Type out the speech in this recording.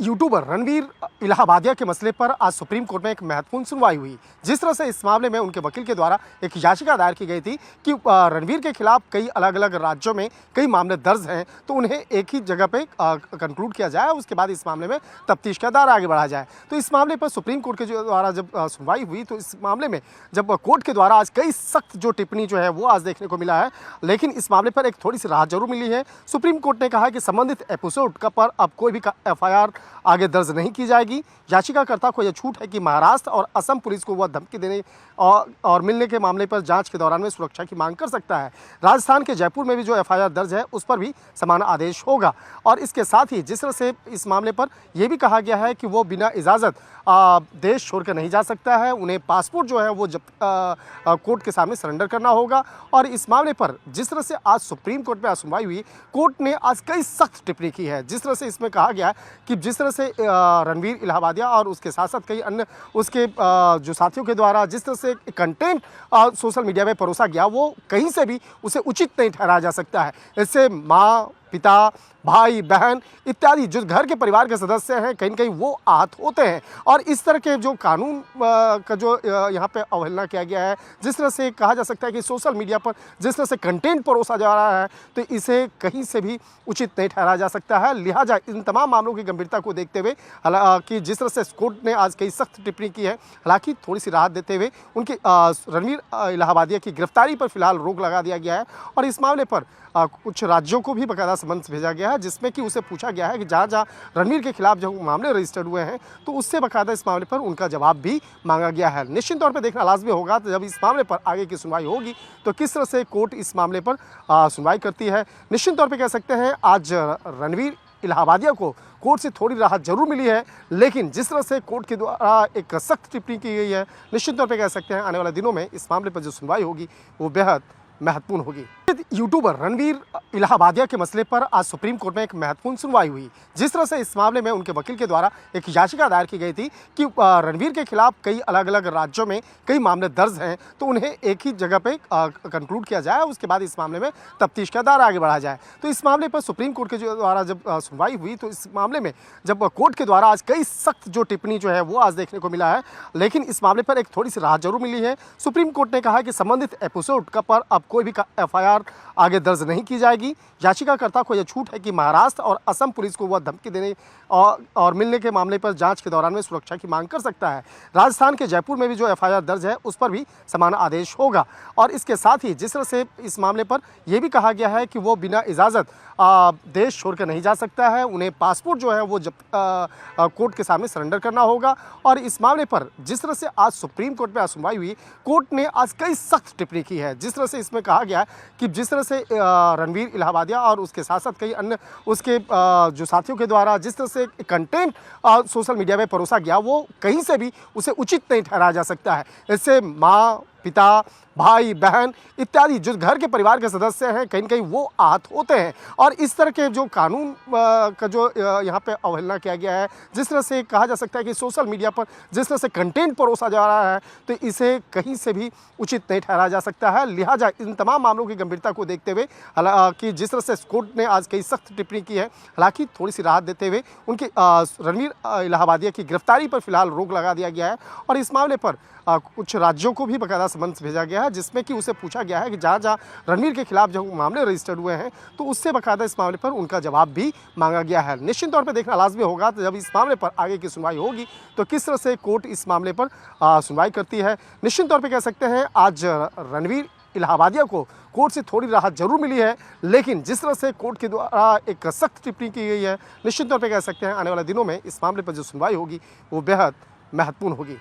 YouTuber Ranveer Allahbadia के मसले पर आज सुप्रीम कोर्ट में एक महत्वपूर्ण सुनवाई हुई। जिस तरह से इस मामले में उनके वकील के द्वारा एक याचिका दायर की गई थी कि रणवीर के खिलाफ कई अलग अलग राज्यों में कई मामले दर्ज हैं, तो उन्हें एक ही जगह पे कंक्लूड किया जाए, उसके बाद इस मामले में तफ्तीश का दायरा आगे बढ़ा जाए। तो इस मामले पर सुप्रीम कोर्ट के द्वारा जब सुनवाई हुई, तो इस मामले में जब कोर्ट के द्वारा आज कई सख्त जो टिप्पणी जो है वो आज देखने को मिला है, लेकिन इस मामले पर एक थोड़ी सी राहत जरूर मिली है। सुप्रीम कोर्ट ने कहा कि संबंधित एपिसोड का पर अब कोई भी एफआईआर आगे दर्ज नहीं की जाएगी। याचिकाकर्ता को यह छूट है कि महाराष्ट्र और असम पुलिस को वह धमकी देने और मिलने के मामले पर जांच के दौरान में सुरक्षा की मांग कर सकता है। राजस्थान के जयपुर में भी जो एफआईआर दर्ज है उस पर भी समान आदेश होगा। और इसके साथ ही जिस तरह से इस मामले पर यह भी कहा गया है कि वो बिना इजाज़त देश छोड़कर नहीं जा सकता है, उन्हें पासपोर्ट जो है वो जब कोर्ट के सामने सरेंडर करना होगा। और इस मामले पर जिस तरह से आज सुप्रीम कोर्ट में सुनवाई हुई, कोर्ट ने आज कई सख्त टिप्पणी की है। जिस तरह से इसमें कहा गया है कि जिस तरह से रणवीर इलाहाबादिया और उसके साथ साथ कई अन्य उसके जो साथियों के द्वारा जिस तरह से कंटेंट सोशल मीडिया में परोसा गया, वो कहीं से भी उसे उचित नहीं ठहराया जा सकता है। इससे माँ, पिता, भाई, बहन इत्यादि जो घर के परिवार के सदस्य हैं, कहीं न कहीं वो आहत होते हैं। और इस तरह के जो कानून का जो यहाँ पे अवहेलना किया गया है, जिस तरह से कहा जा सकता है कि सोशल मीडिया पर जिस तरह से कंटेंट परोसा जा रहा है, तो इसे कहीं से भी उचित नहीं ठहराया जा सकता है। लिहाजा इन तमाम मामलों की गंभीरता को देखते हुए हालांकि जिस तरह से कोर्ट ने आज कई सख्त टिप्पणी की है, हालांकि थोड़ी सी राहत देते हुए उनके रणवीर इलाहाबादिया की गिरफ्तारी पर फिलहाल रोक लगा दिया गया है। और इस मामले पर कुछ राज्यों को भी बाकायदा समन्स भेजा गया है, जिसमें कि उसे पूछा गया है कि जहाँ जहाँ रणवीर के खिलाफ जो मामले रजिस्टर्ड हुए हैं, तो उससे बाकायदा इस मामले पर उनका जवाब भी मांगा गया है। निश्चित तौर पर देखना लाजमी होगा, तो जब इस मामले पर आगे की सुनवाई होगी तो किस तरह से कोर्ट इस मामले पर सुनवाई करती है। निश्चित तौर पर कह सकते हैं आज रणवीर इलाहाबादिया को कोर्ट से थोड़ी राहत जरूर मिली है, लेकिन जिस तरह से कोर्ट के द्वारा एक सख्त टिप्पणी की गई है, निश्चित तौर पर कह सकते हैं आने वाले दिनों में इस मामले पर जो सुनवाई होगी वो बेहद महत्वपूर्ण होगी। यूट्यूबर रणवीर इलाहाबादिया के मसले पर आज सुप्रीम कोर्ट में एक महत्वपूर्ण सुनवाई हुई। जिस तरह से इस मामले में उनके वकील के द्वारा एक याचिका दायर की गई थी कि रणवीर के खिलाफ कई अलग अलग राज्यों में कई मामले दर्ज हैं, तो उन्हें एक ही जगह पे कंक्लूड किया जाए, उसके बाद इस मामले में तफ्तीश का दायरा आगे बढ़ा जाए। तो इस मामले पर सुप्रीम कोर्ट के द्वारा जब सुनवाई हुई, तो इस मामले में जब कोर्ट के द्वारा आज कई सख्त जो टिप्पणी जो है वो आज देखने को मिला है, लेकिन इस मामले पर एक थोड़ी सी राहत जरूर मिली है। सुप्रीम कोर्ट ने कहा कि संबंधित एपिसोड का पर अब कोई भी एफआईआर आगे दर्ज नहीं की जाएगी। याचिकाकर्ता को यह छूट है कि महाराष्ट्र और असम पुलिस को वह धमकी देने और मिलने के मामले पर जांच के दौरान में सुरक्षा की मांग कर सकता है। राजस्थान के जयपुर में भी जो एफआईआर दर्ज है उस पर भी समान आदेश होगा। और इसके साथ ही जिस तरह से इस मामले पर यह भी कहा गया है कि वो बिना इजाज़त देश छोड़कर नहीं जा सकता है, उन्हें पासपोर्ट जो है वो जब कोर्ट के सामने सरेंडर करना होगा। और इस मामले पर जिस तरह से आज सुप्रीम कोर्ट में सुनवाई हुई, कोर्ट ने आज कई सख्त टिप्पणी की है। जिस तरह से इसमें कहा गया है कि जिस तरह से रणवीर इलाहाबादिया और उसके साथ साथ कई अन्य उसके जो साथियों के द्वारा जिस तरह से कंटेंट सोशल मीडिया में परोसा गया, वो कहीं से भी उसे उचित नहीं ठहराया जा सकता है। इससे माँ, पिता, भाई, बहन इत्यादि जो घर के परिवार के सदस्य हैं, कहीं न कहीं वो आहत होते हैं। और इस तरह के जो कानून का जो यहाँ पे अवहेलना किया गया है, जिस तरह से कहा जा सकता है कि सोशल मीडिया पर जिस तरह से कंटेंट परोसा जा रहा है, तो इसे कहीं से भी उचित नहीं ठहराया जा सकता है। लिहाजा इन तमाम मामलों की गंभीरता को देखते हुए हालांकि जिस तरह से कोर्ट ने आज कई सख्त टिप्पणी की है, हालांकि थोड़ी सी राहत देते हुए उनके रणवीर इलाहाबादिया की गिरफ्तारी पर फिलहाल रोक लगा दिया गया है। और इस मामले पर कुछ राज्यों को भी बाकायदा समन्स भेजा गया है, जिसमें कि उसे पूछा गया है कि जहाँ जहाँ रणवीर के खिलाफ जो मामले रजिस्टर्ड हुए हैं, तो उससे बाकायदा इस मामले पर उनका जवाब भी मांगा गया है। निश्चित तौर पर देखना लाजमी होगा, तो जब इस मामले पर आगे की सुनवाई होगी तो किस तरह से कोर्ट इस मामले पर सुनवाई करती है। निश्चित तौर पर कह सकते हैं आज रणवीर इलाहाबादिया को कोर्ट से थोड़ी राहत जरूर मिली है, लेकिन जिस तरह से कोर्ट के द्वारा एक सख्त टिप्पणी की गई है, निश्चित तौर पर कह सकते हैं आने वाले दिनों में इस मामले पर जो सुनवाई होगी वो बेहद महत्वपूर्ण होगी।